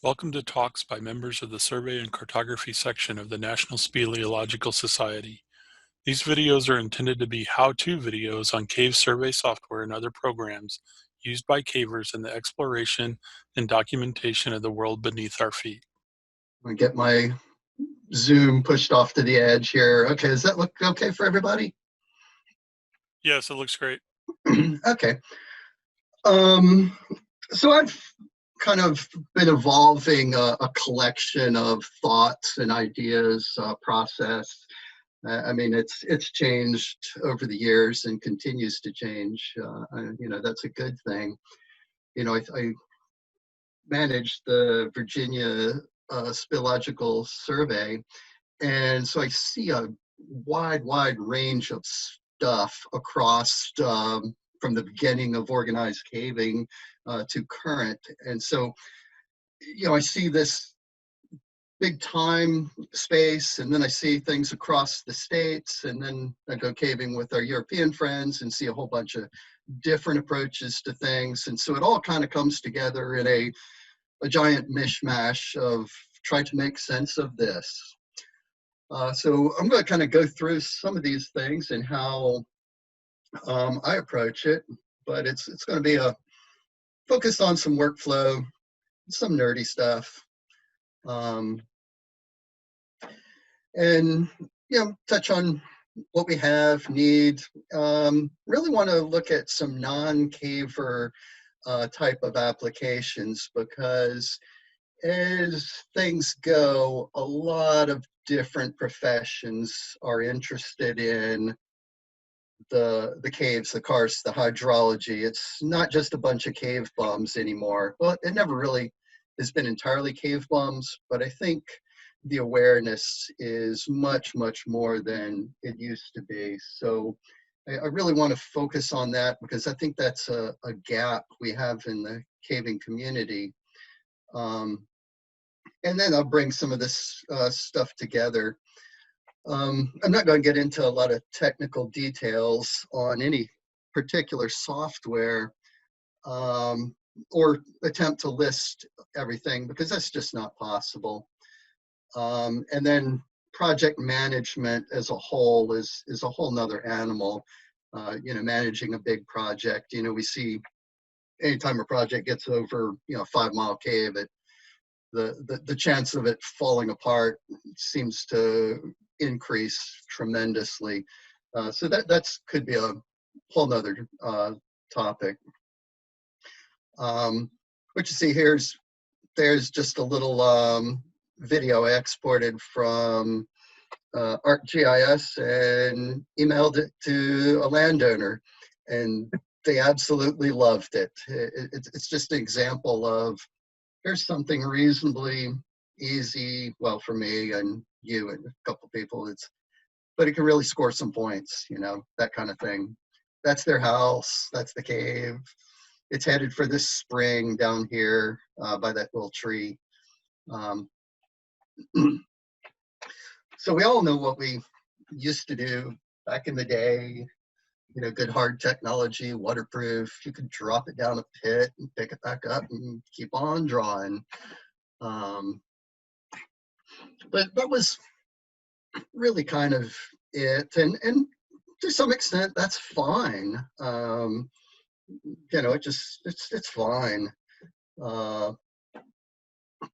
Welcome to talks by members of the Survey and Cartography section of the National Speleological Society. These videos are intended to be how-to videos on cave survey software and other programs used by cavers in the exploration and documentation of the world beneath our feet. I'm gonna get my Zoom pushed off to the edge here. Okay, does that look okay for everybody? Yes, it looks great. Okay. So I've kind of been evolving a collection of thoughts and ideas, process. I mean, it's changed over the years and continues to change. That's a good thing. I managed the Virginia Speleological Survey, and so I see a wide range of stuff across from the beginning of organized caving to current. And so, I see this big time space, and then I see things across the states, and then I go caving with our European friends and see a whole bunch of different approaches to things. And so it all kind of comes together in a giant mishmash of trying to make sense of this. So I'm going to kind of go through some of these things and how I approach it, but it's going to be a focus on some workflow, some nerdy stuff, and touch on what we have, need. Really want to look at some non-caver type of applications, because as things go, a lot of different professions are interested in the caves, the karst, the hydrology. It's not just a bunch of cave bums anymore. Well, it never really has been entirely cave bums, but I think the awareness is much more than it used to be. So I really want to focus on that, because I think that's a gap we have in the caving community. And then I'll bring some of this stuff together. I'm not going to get into a lot of technical details on any particular software, or attempt to list everything, because that's just not possible. And then project management as a whole is a whole nother animal. Managing a big project, we see anytime a project gets over, 5-mile cave, the chance of it falling apart seems to increase tremendously. So that's could be a whole nother topic. What you see here is there's just a little video I exported from ArcGIS and emailed it to a landowner, and they absolutely loved it. It's just an example of, here's something reasonably easy, well, for me and you and a couple people, but it can really score some points, that kind of thing. That's their house, that's the cave. It's headed for this spring down here by that little tree. So we all know what we used to do back in the day. Good hard technology, waterproof. You could drop it down a pit and pick it back up and keep on drawing. But that was really kind of it. And to some extent, that's fine. It's fine.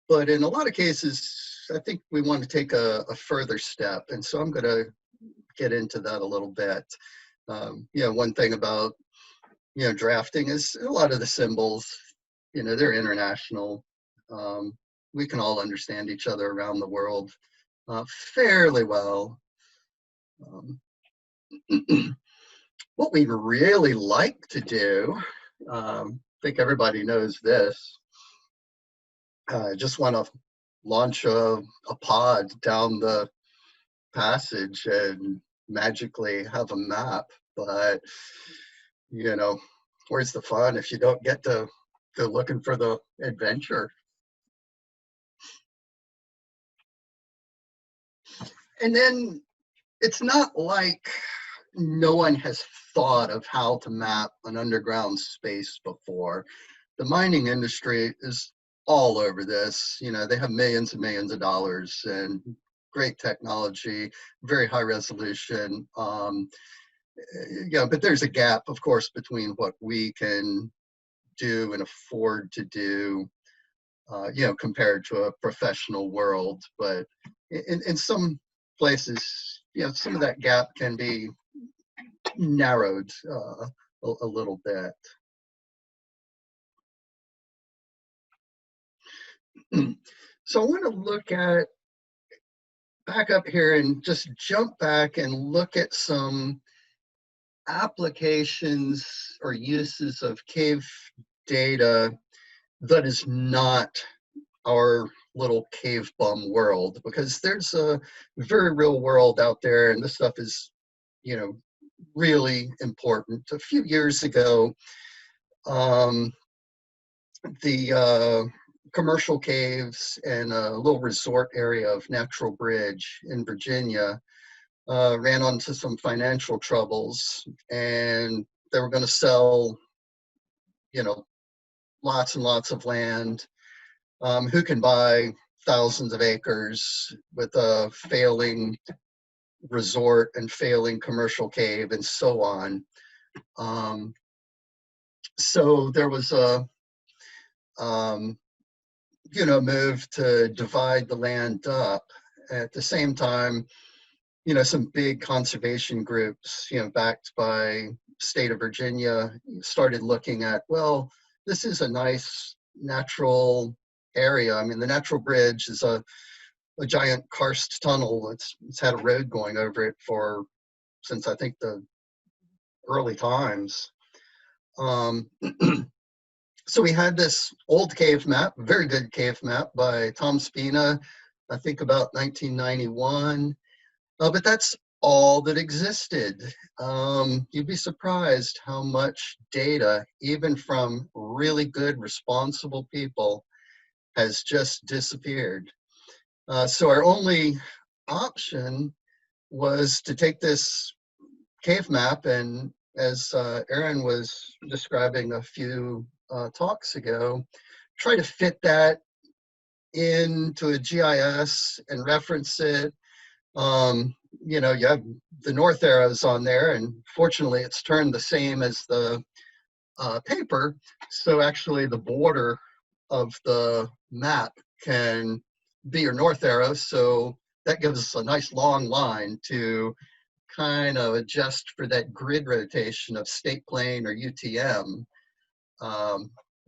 But in a lot of cases, I think we want to take a further step. And so I'm going to get into that a little bit. One thing about, drafting is a lot of the symbols, they're international. We can all understand each other around the world fairly well. What we'd really like to do, I think everybody knows this, just want to launch a pod down the passage and magically have a map, but where's the fun if you don't get to go looking for the adventure? And then it's not like no one has thought of how to map an underground space before. The mining industry is all over this. You know, they have millions and millions of dollars and great technology, very high resolution. Yeah, but there's a gap, of course, between what we can do and afford to do, you know, compared to a professional world. But in some places, you know, some of that gap can be narrowed a little bit. So I want to look at back up here and just jump back and look at some applications or uses of cave data that is not our little cave bum world, because there's a very real world out there, and this stuff is, you know, really important. A few years ago, um, the commercial caves and a little resort area of Natural Bridge in Virginia ran onto some financial troubles, and they were going to sell, you know, lots and lots of land. Who can buy thousands of acres with a failing resort and failing commercial cave and so on? Um, so there was a you know, move to divide the land up. At the same time, you know, some big conservation groups, you know, backed by state of Virginia, started looking at, well, this is a nice natural area. I mean, the Natural Bridge is a giant karst tunnel. It's had a road going over it for since I think the early times. Um, so we had this old cave map, very good cave map by Tom Spina, I think about 1991. But that's all that existed. You'd be surprised how much data, even from really good, responsible people, has just disappeared. So our only option was to take this cave map and, as Aaron was describing a few talks ago, try to fit that into a GIS and reference it. You know, you have the north arrows on there, and fortunately it's turned the same as the paper. So actually the border of the map can be your north arrow. So that gives us a nice long line to kind of adjust for that grid rotation of state plane or UTM,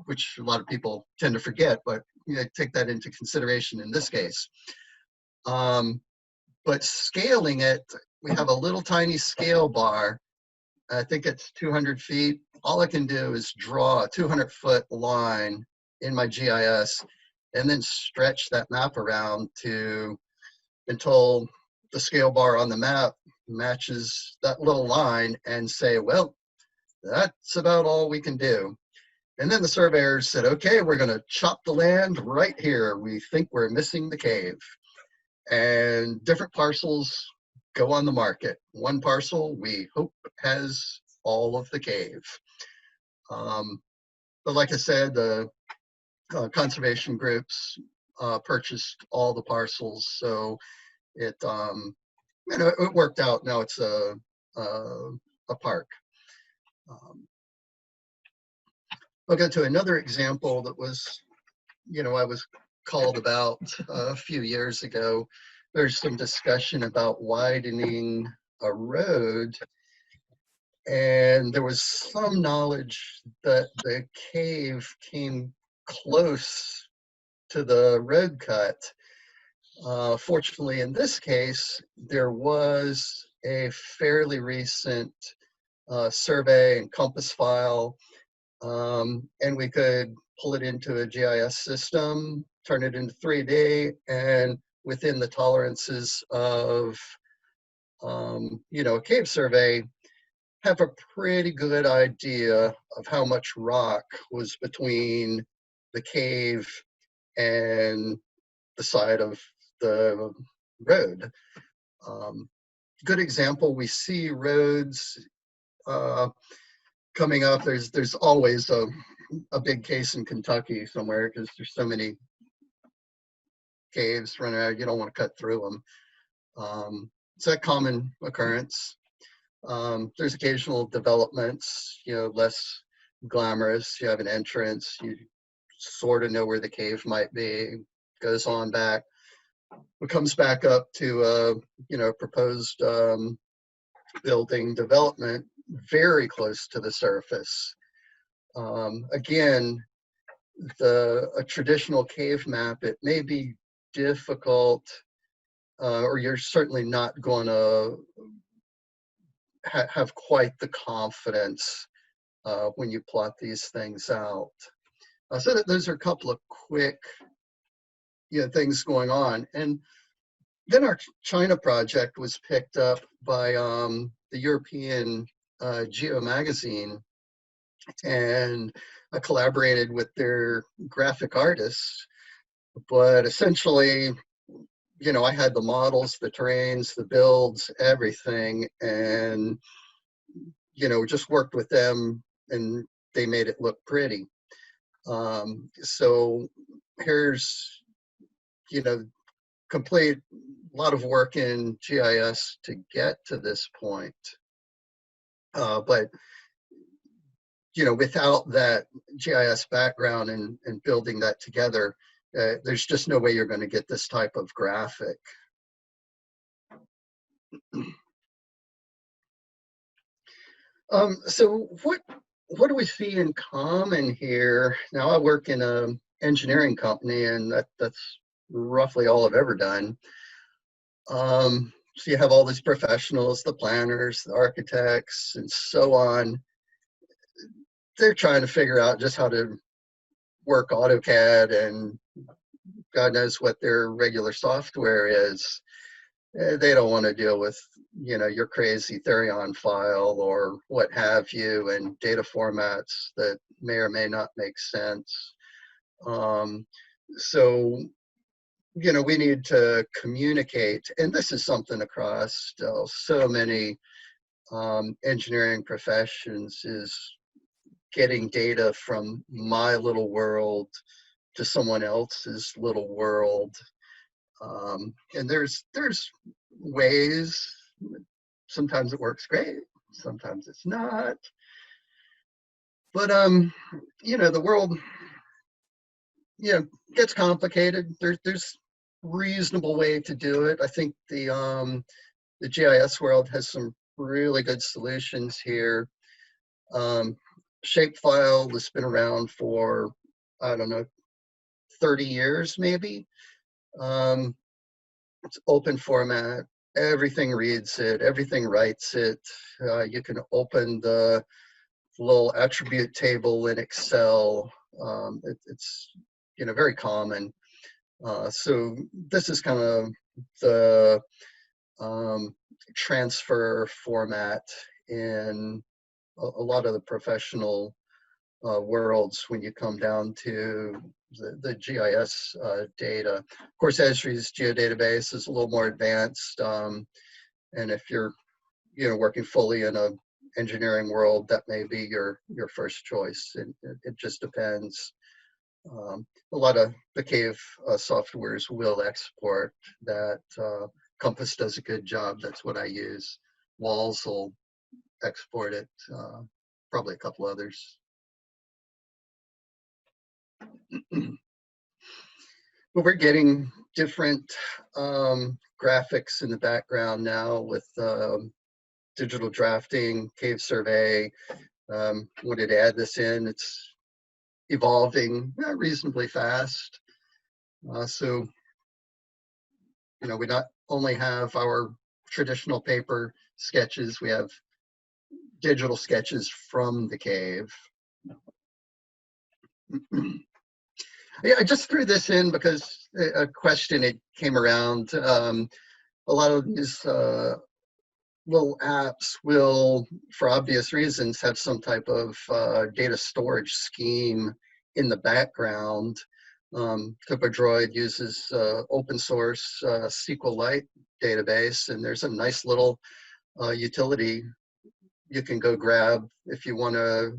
which a lot of people tend to forget, but you know, take that into consideration in this case. But scaling it, we have a little tiny scale bar. I think it's 200 feet. All I can do is draw a 200-foot line in my GIS and then stretch that map around to until the scale bar on the map matches that little line and say, well, that's about all we can do. And then the surveyors said, okay, we're going to chop the land right here. We think we're missing the cave. And different parcels go on the market. One parcel we hope has all of the cave. But like I said, the conservation groups purchased all the parcels, so it you know, it worked out. Now it's a park. I'll go to another example that was, you know, I was called about a few years ago. There's some discussion about widening a road, and there was some knowledge that the cave came close to the road cut. Fortunately, in this case, there was a fairly recent survey and compass file, and we could pull it into a GIS system, turn it into 3D, and within the tolerances of you know, a cave survey, have a pretty good idea of how much rock was between the cave and the side of the road. Good example, we see roads coming up. There's always a a big case in Kentucky somewhere because there's so many caves running out, you don't want to cut through them. It's a common occurrence. There's occasional developments, less glamorous. You have an entrance, you sort of know where the cave might be, goes on back. It comes back up to, proposed building development very close to the surface. Again, a traditional cave map, it may be difficult, or you're certainly not going to have quite the confidence when you plot these things out. So those are a couple of quick things going on. And then our China project was picked up by the European Geo magazine, and I collaborated with their graphic artists. But essentially, I had the models, the terrains, the builds, everything, and just worked with them, and they made it look pretty. So here's complete lot of work in GIS to get to this point. But without that GIS background and building that together, there's just no way you're going to get this type of graphic. So what do we see in common here? Now, I work in an engineering company, and that's roughly all I've ever done. So you have all these professionals, the planners, the architects, and so on. They're trying to figure out just how to work AutoCAD, and God knows what their regular software is. They don't want to deal with, your crazy Therion file or what have you, and data formats that may or may not make sense. So, we need to communicate, and this is something across so many engineering professions, is getting data from my little world to someone else's little world. And there's ways. Sometimes it works great, sometimes it's not. But the world gets complicated. There's reasonable way to do it. I think the GIS world has some really good solutions here. Shapefile has been around for, I don't know, 30 years maybe. It's open format. Everything reads it. Everything writes it. You can open the little attribute table in Excel. It's very common. So this is kind of the transfer format in a lot of the professional worlds when you come down to the GIS data. Of course, Esri's geodatabase is a little more advanced, and if you're working fully in a engineering world, that may be your first choice. It just depends. A lot of the Cave softwares will export that. Compass does a good job. That's what I use. Walls will export it. Probably a couple others. But we're getting different graphics in the background now with digital drafting, cave survey. Wanted to add this in. It's evolving reasonably fast. So, we not only have our traditional paper sketches, we have digital sketches from the cave. Yeah, I just threw this in because a question, it came around. A lot of these little apps will, for obvious reasons, have some type of data storage scheme in the background. Droid uses open source SQLite database, and there's a nice little utility you can go grab if you want to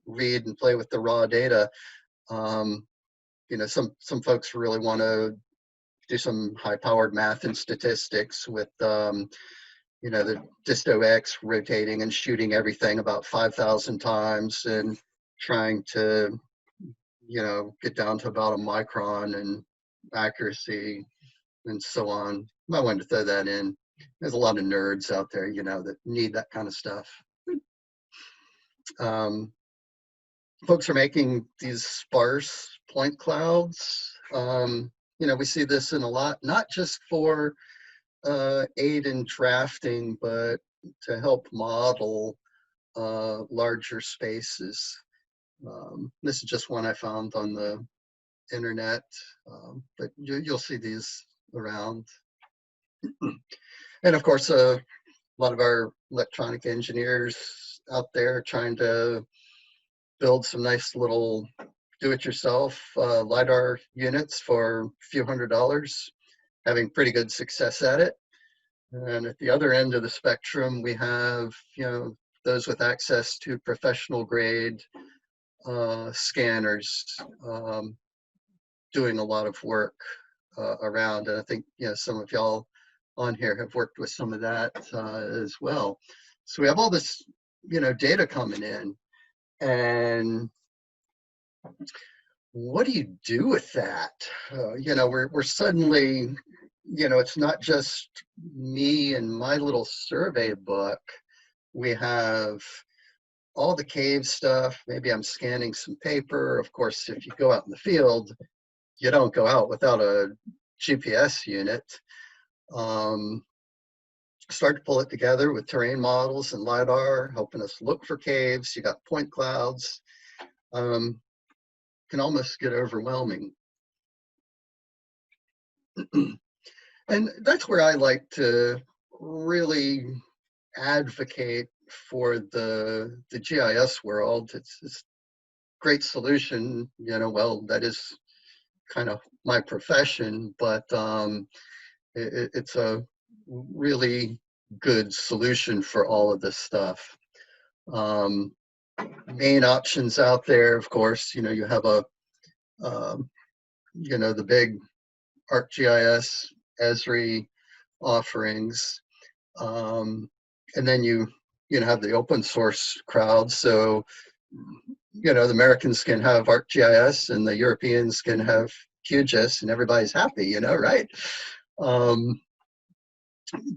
read and play with the raw data. You know, some folks really want to do some high-powered math and statistics with, you know, the disto X rotating and shooting everything about 5,000 times and trying to, you know, get down to about a micron and accuracy and so on. I wanted to throw that in. There's a lot of nerds out there, you know, that need that kind of stuff. Folks are making these sparse point clouds. You know, we see this in a lot, not just for aid in drafting, but to help model larger spaces. This is just one I found on the internet, but you'll see these around. And of course, a lot of our electronic engineers out there trying to build some nice little do-it-yourself LiDAR units for a few $100s, having pretty good success at it. And at the other end of the spectrum, we have, you know, those with access to professional grade scanners doing a lot of work around. And I think, you know, some of y'all on here have worked with some of that as well. So we have all this, you know, data coming in, and what do you do with that? You know, we're suddenly, you know, it's not just me and my little survey book. We have all the cave stuff. Maybe I'm scanning some paper. Of course, if you go out in the field, you don't go out without a GPS unit. Start to pull it together with terrain models and LiDAR, helping us look for caves. You got point clouds. Can almost get overwhelming. And that's where I like to really advocate for the GIS world. It's a great solution, you know, well, that is kind of my profession, but it's a really good solution for all of this stuff. Main options out there, of course, you know, you have a, you know, the big ArcGIS, Esri offerings. And then you know, have the open source crowd. So, you know, the Americans can have ArcGIS and the Europeans can have QGIS and everybody's happy, you know, right?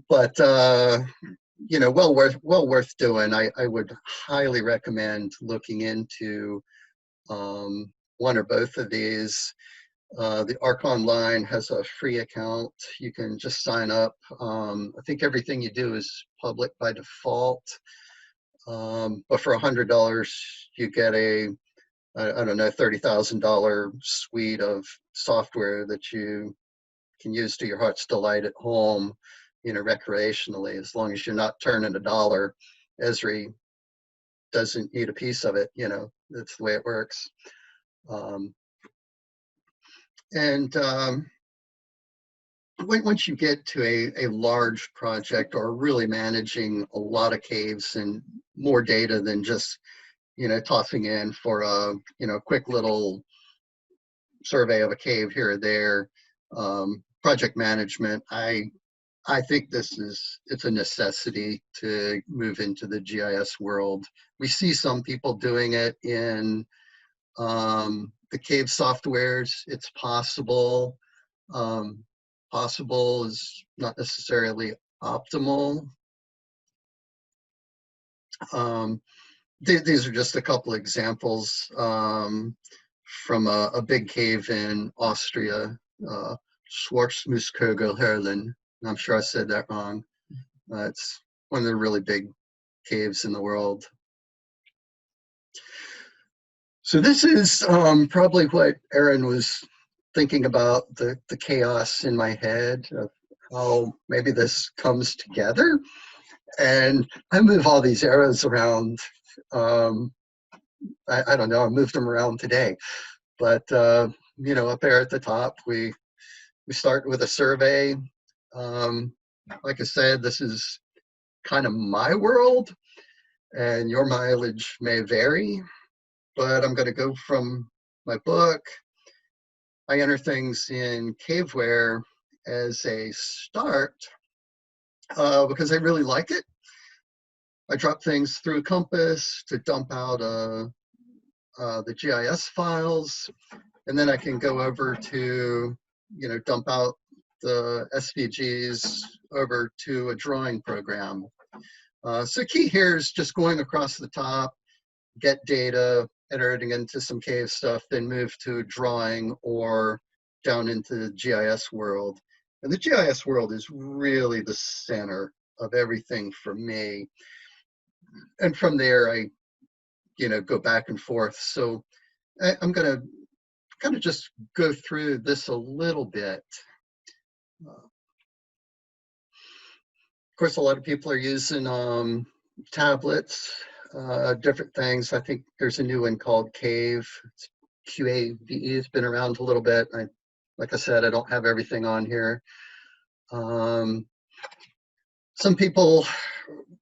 But you know, well worth doing. I would highly recommend looking into one or both of these. The Arc Online has a free account. You can just sign up. I think everything you do is public by default. But for $100, you get a, I don't know, $30,000 suite of software that you can use to your heart's delight at home, you know, recreationally, as long as you're not turning a dollar. Esri doesn't need a piece of it, you know, that's the way it works. And once you get to a large project or really managing a lot of caves and more data than just, you know, tossing in for a, you know, quick little survey of a cave here or there, project management, I think it's a necessity to move into the GIS world. We see some people doing it in the cave softwares. It's possible. Possible is not necessarily optimal. These are just a couple examples from a big cave in Austria, Schwarzmuskogel-Herlen. I'm sure I said that wrong. It's one of the really big caves in the world. So this is probably what Aaron was thinking about, the chaos in my head of how maybe this comes together. And I move all these arrows around. I don't know, I moved them around today. But, you know, up there at the top, we start with a survey. Like I said, this is kind of my world, and your mileage may vary. but I'm going to go from my book. I enter things in Cavewear as a start because I really like it. I drop things through Compass to dump out the GIS files, and then I can go over to, dump out the SVGs over to a drawing program. So key here is just going across the top, get data, enter it into some cave stuff, then move to drawing or down into the GIS world. And the GIS world is really the center of everything for me. And from there, I, go back and forth. So I'm going to kind of just go through this a little bit. Of course, a lot of people are using tablets, different things. I think there's a new one called Cave. It's QAVE. It's been around a little bit. Like I said, I don't have everything on here. Some people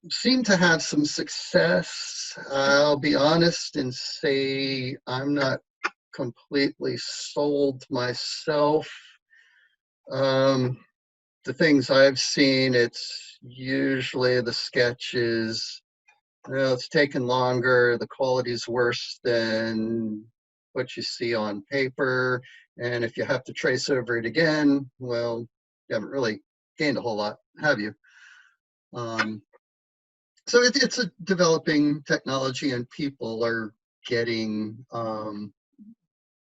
seem to have some success. I'll be honest and say I'm not completely sold myself. The things I've seen, it's usually the sketches, it's taken longer, the quality's worse than what you see on paper, and if you have to trace over it again, well, you haven't really gained a whole lot, have you? So it's a developing technology, and people are getting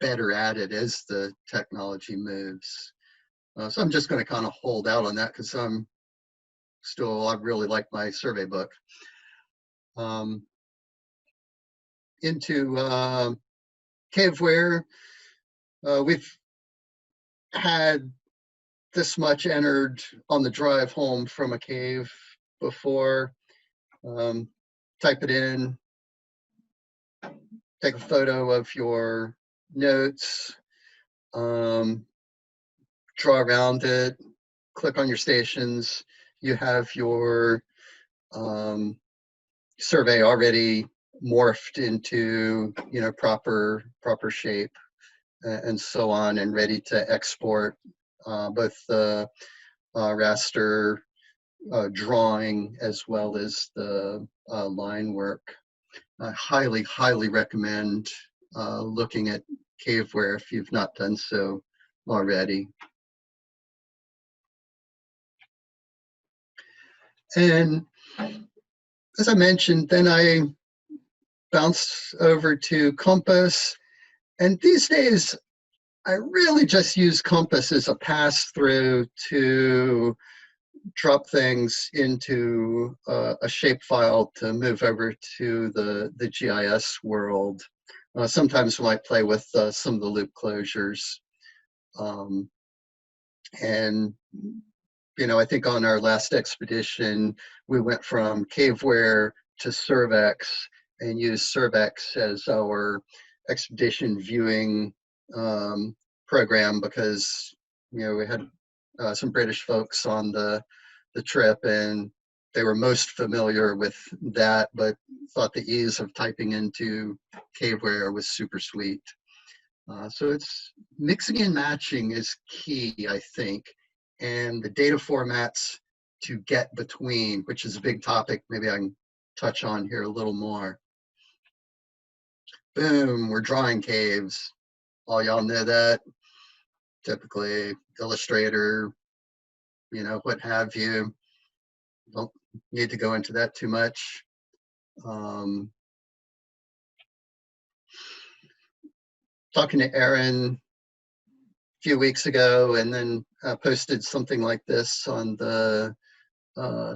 better at it as the technology moves. So I'm just going to kind of hold out on that because I really like my survey book. Into Cavewear, we've had this much entered on the drive home from a cave before. Type it in, take a photo of your notes, draw around it, click on your stations. You have your survey already morphed into proper shape and so on, and ready to export both the raster drawing as well as the line work. I highly recommend looking at Cavewear if you've not done so already. And as I mentioned, then I bounced over to Compass. And these days, I really just use Compass as a pass-through to drop things into a shapefile to move over to the GIS world. Sometimes we might play with some of the loop closures. And I think on our last expedition, we went from Cavewear to Survex and used Survex as our expedition viewing program because, we had some British folks on the trip, and they were most familiar with that, but thought the ease of typing into Cavewear was super sweet. So it's mixing and matching is key, I think, and the data formats to get between, which is a big topic. Maybe I can touch on here a little more. Boom, we're drawing caves. All y'all know that. Typically, Illustrator, what have you. Don't need to go into that too much. Talking to Aaron a few weeks ago, and then posted something like this on the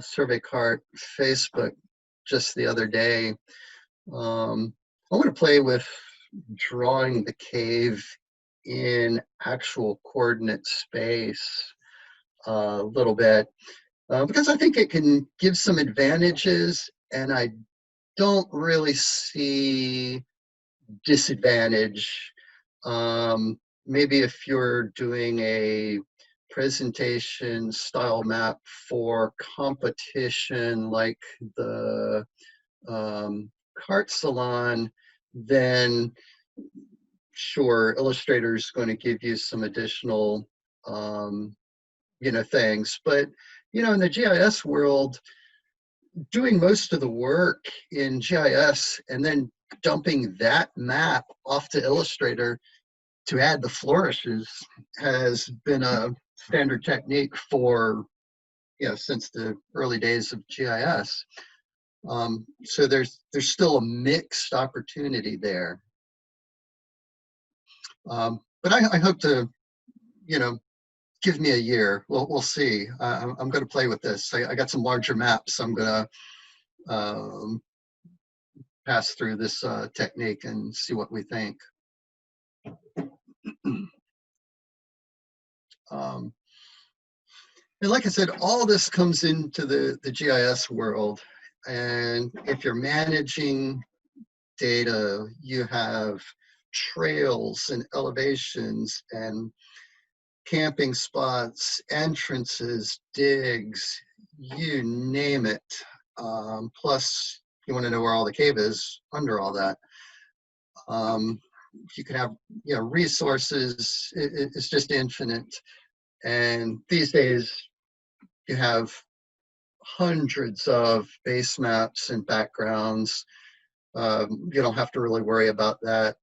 Survey Cart Facebook just the other day. I want to play with drawing the cave in actual coordinate space a little bit because I think it can give some advantages, and I don't really see disadvantage. Maybe if you're doing a presentation style map for competition like the Cart Salon, then sure, Illustrator is going to give you some additional, things. But, in the GIS world, doing most of the work in GIS and then dumping that map off to Illustrator to add the flourishes has been a standard technique for, since the early days of GIS. So there's still a mixed opportunity there. But I hope to, give me a year. We'll see. I'm going to play with this. I got some larger maps. I'm going to pass through this technique and see what we think. And like I said, all this comes into the GIS world. And if you're managing data, you have trails and elevations and camping spots, entrances, digs, you name it. Plus, you want to know where all the cave is under all that. You can have, resources. It's just infinite. And these days, you have hundreds of base maps and backgrounds. You don't have to really worry about that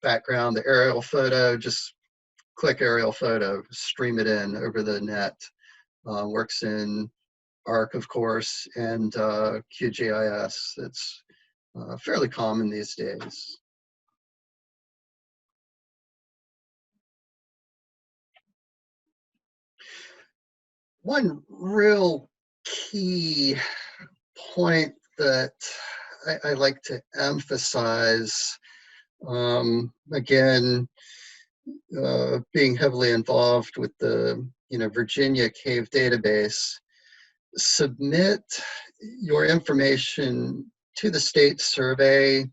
background. The aerial photo, just click aerial photo, stream it in over the net. Works in ARC, of course, and QGIS. It's fairly common these days. One real key point that I like to emphasize, again, being heavily involved with the Virginia Cave database, submit your information to the state survey. Of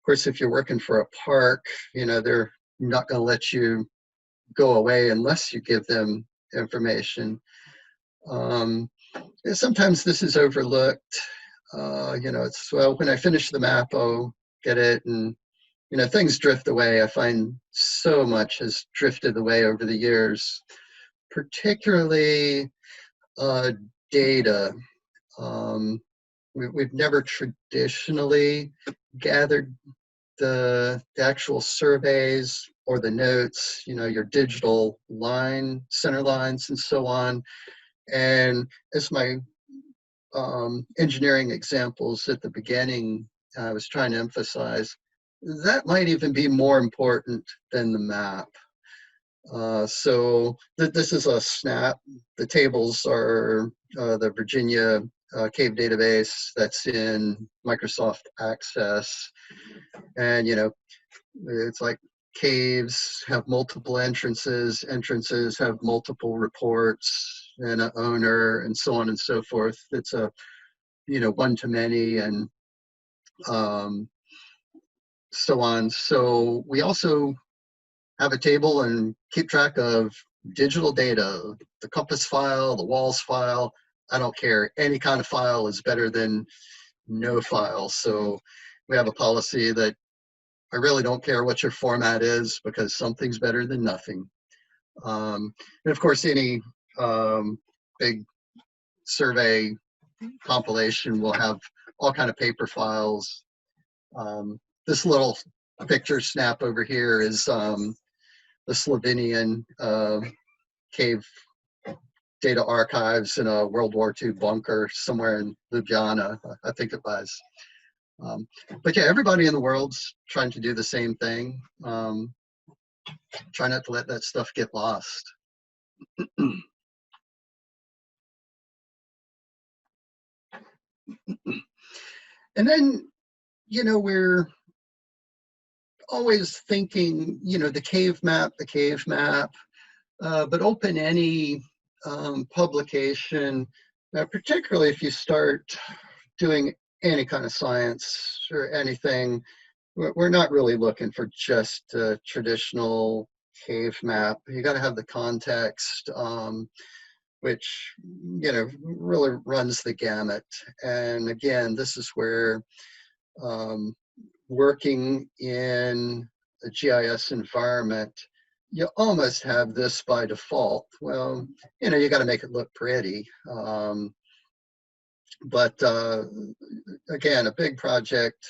course, if you're working for a park, they're not going to let you go away unless you give them information. Sometimes this is overlooked. It's, well, when I finish the map, I'll get it. And, things drift away. I find so much has drifted away over the years, particularly data. We've never traditionally gathered the actual surveys or the notes, your digital line, center lines, and so on. And as my engineering examples at the beginning, I was trying to emphasize, that might even be more important than the map. So this is a snap. The tables are the Virginia Cave database that's in Microsoft Access. And, it's like caves have multiple entrances, entrances have multiple reports and an owner and so on and so forth. It's a, one-to-many and so on. So we also have a table and keep track of digital data, the compass file, the walls file. I don't care. Any kind of file is better than no file. So we have a policy that I really don't care what your format is because something's better than nothing. And of course, any big survey compilation will have all kind of paper files. This little picture snap over here is the Slovenian cave data archives in a World War II bunker somewhere in Ljubljana, I think it was. But yeah, everybody in the world's trying to do the same thing. Try not to let that stuff get lost. And then, we're always thinking, the cave map, but open any publication, particularly if you start doing any kind of science or anything. We're not really looking for just a traditional cave map. You got to have the context, which, really runs the gamut. And again, this is where working in a GIS environment, you almost have this by default. Well, you got to make it look pretty. But again, a big project,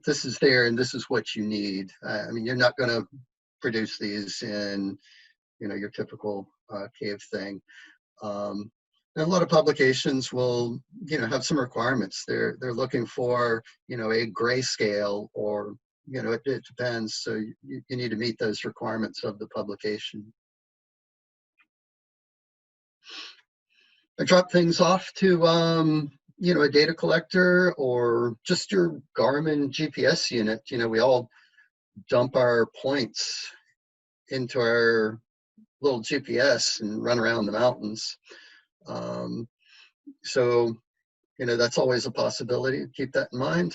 this is there and this is what you need. I mean, you're not going to produce these in, your typical cave thing. And a lot of publications will, have some requirements. They're looking for, a grayscale, or, it depends. So you need to meet those requirements of the publication. I drop things off to, a data collector or just your Garmin GPS unit. We all dump our points into our little GPS and run around the mountains. So, that's always a possibility. Keep that in mind.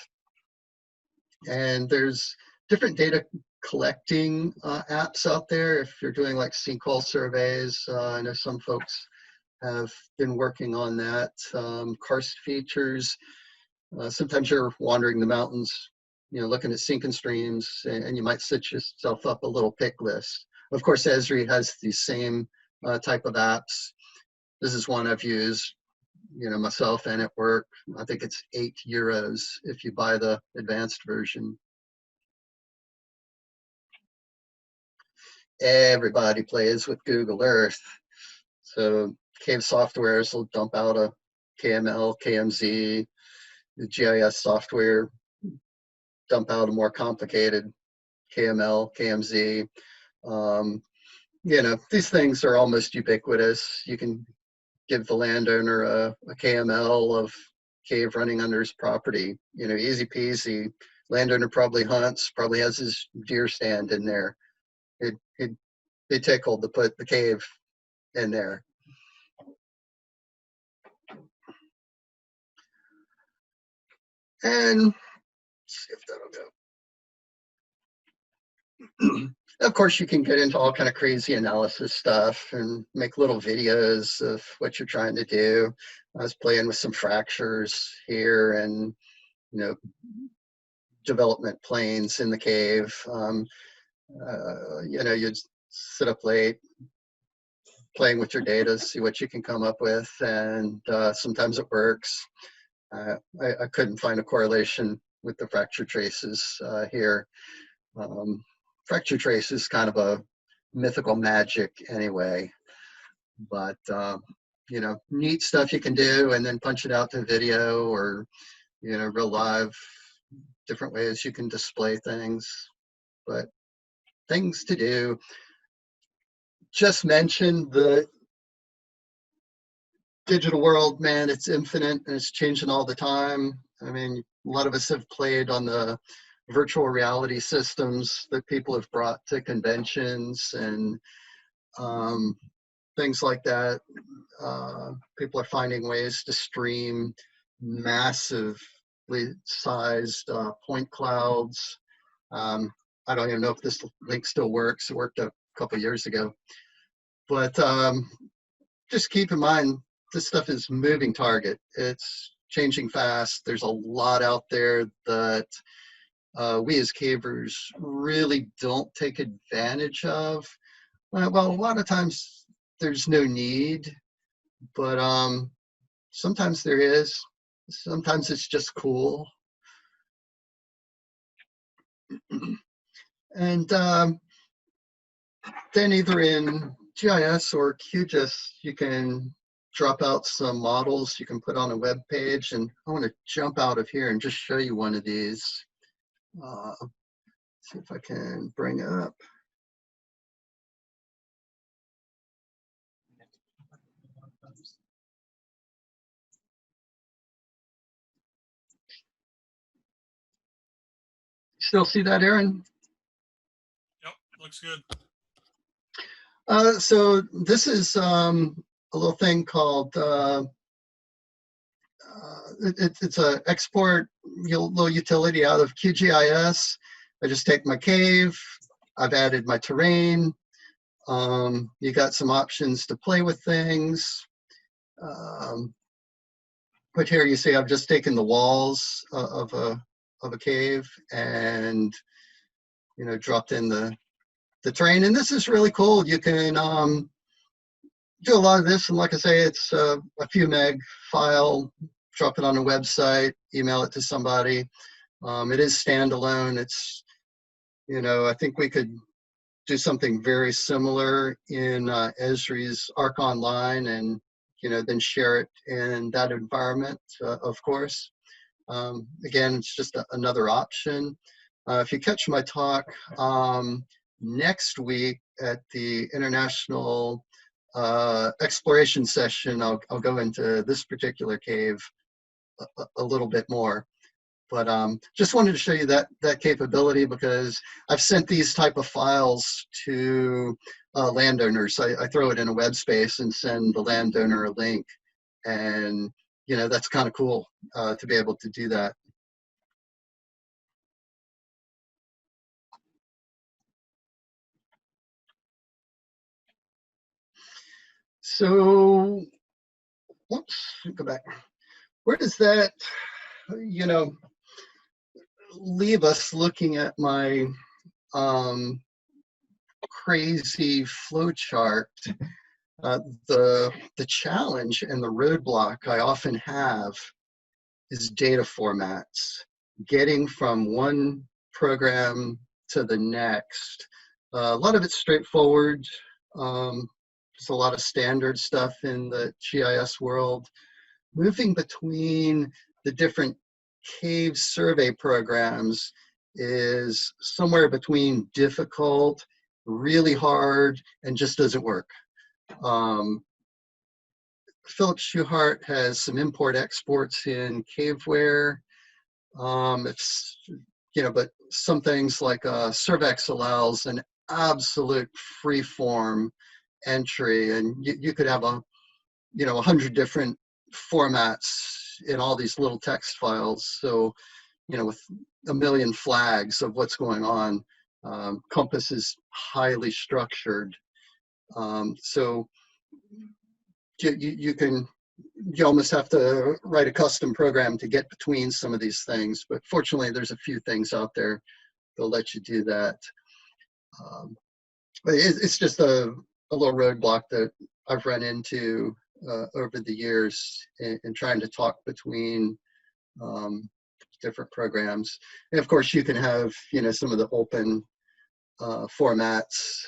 And there's different data collecting apps out there. If you're doing like sinkhole surveys, I know some folks have been working on that. Karst features. Sometimes you're wandering the mountains, looking at sinking streams, and you might set yourself up a little pick list. Of course, Esri has the same type of apps. This is one I've used, myself and at work. I think it's €8 if you buy the advanced version. Everybody plays with Google Earth. So Cave softwares will dump out a KML, KMZ. The GIS software dump out a more complicated KML, KMZ. These things are almost ubiquitous. You can give the landowner a KML of cave running under his property. Easy peasy. Landowner probably hunts, probably has his deer stand in there. He'd be tickled to put the cave in there. And see if that'll go. Of course, you can get into all kind of crazy analysis stuff and make little videos of what you're trying to do. I was playing with some fractures here and, development planes in the cave. You'd sit up late playing with your data, see what you can come up with, and sometimes it works. I couldn't find a correlation with the fracture traces here. Fracture trace is kind of a mythical magic anyway, but neat stuff you can do, and then punch it out to video or real live, different ways you can display things. But things to do. Just mentioned the digital world, man, it's infinite and it's changing all the time. I mean, a lot of us have played on the virtual reality systems that people have brought to conventions and things like that. People are finding ways to stream massively sized point clouds. I don't even know if this link still works. It worked a couple years ago. But just keep in mind, this stuff is moving target. It's changing fast. There's a lot out there that we as cavers really don't take advantage of. Well, a lot of times there's no need, but sometimes there is. Sometimes it's just cool. And then either in GIS or QGIS, you can drop out some models you can put on a web page. And I want to jump out of here and just show you one of these. See if I can bring it up. Still see that, Aaron? Yep, looks good. So this is a little thing called, it's a export little utility out of QGIS. I just take my cave, I've added my terrain. You got some options to play with things. But here you see I've just taken the walls of a of a cave and, dropped in the terrain. And this is really cool. You can do a lot of this. And like I say, it's a few meg file, drop it on a website, email it to somebody. It is standalone. It's, I think we could do something very similar in Esri's Arc Online and, then share it in that environment, of course. Again, it's just another option. If you catch my talk next week at the International Exploration Session, I'll go into this particular cave a little bit more. But just wanted to show you that capability, because I've sent these type of files to landowners. I throw it in a web space and send the landowner a link. And, that's kind of cool to be able to do that. So, whoops, go back. Where does that, leave us looking at my crazy flow chart? The challenge and the roadblock I often have is data formats, getting from one program to the next. A lot of it's straightforward. There's a lot of standard stuff in the GIS world. Moving between the different cave survey programs is somewhere between difficult, really hard, and just doesn't work. Philip Schuhart has some import exports in Cavewear. It's, but some things like Survex allows an absolute free form entry, and you could have 100 different formats in all these little text files. So, with a million flags of what's going on, Compass is highly structured. So you almost have to write a custom program to get between some of these things. But fortunately, there's a few things out there that'll let you do that. But it's just a little roadblock that I've run into over the years in trying to talk between different programs. And of course, you can have, some of the open formats.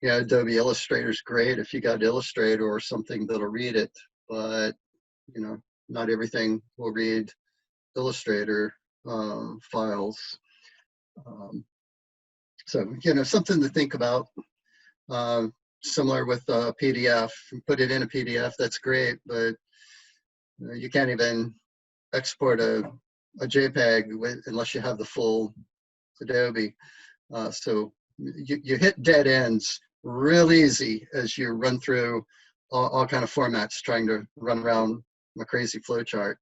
Adobe Illustrator is great if you got Illustrator or something that'll read it, but, not everything will read Illustrator files. So, something to think about. Similar with PDF, put it in a PDF, that's great, but you can't even export a JPEG unless you have the full Adobe. So you hit dead ends real easy as you run through all kind of formats trying to run around a crazy flow chart.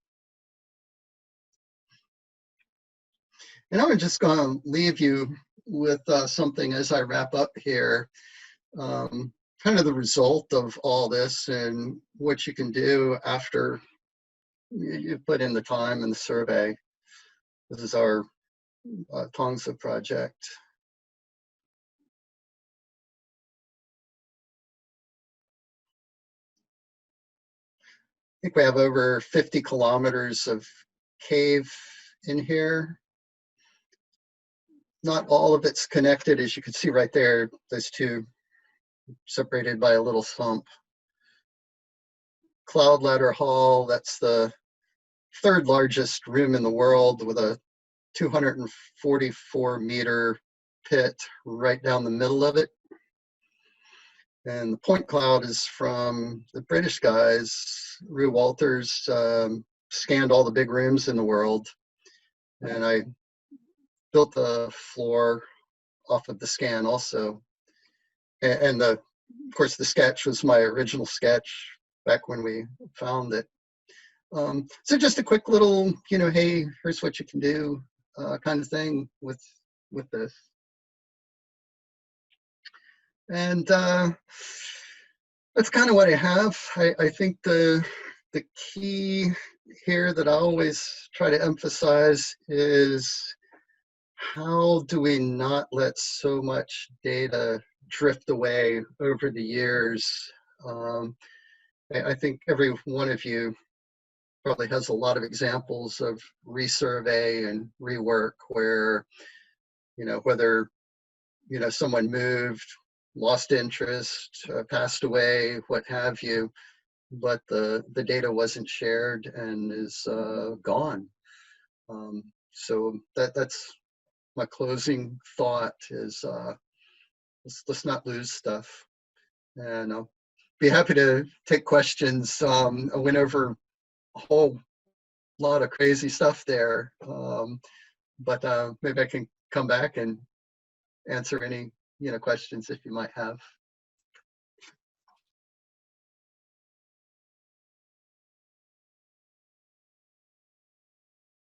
And I'm just going to leave you with something as I wrap up here. Kind of the result of all this and what you can do after you put in the time and the survey. This is our Tongsa project. I think we have over 50 kilometers of cave in here. Not all of it's connected, as you can see right there. Those two separated by a little sump. Cloud Ladder Hall, that's the third largest room in the world with a 244-meter pit right down the middle of it. And the point cloud is from the British guys. Rue Walters scanned all the big rooms in the world. And I built the floor off of the scan also. And of course, the sketch was my original sketch back when we found it. So just a quick little, hey, here's what you can do kind of thing with this. And that's kind of what I have. I think the key here that I always try to emphasize is how do we not let so much data drift away over the years? Um, I think every one of you probably has a lot of examples of resurvey and rework where, whether, someone moved, lost interest, passed away, what have you, but the data wasn't shared and is gone. So that's my closing thought is let's not lose stuff. And I'll be happy to take questions. I went over a whole lot of crazy stuff there, but maybe I can come back and answer any questions if you might have.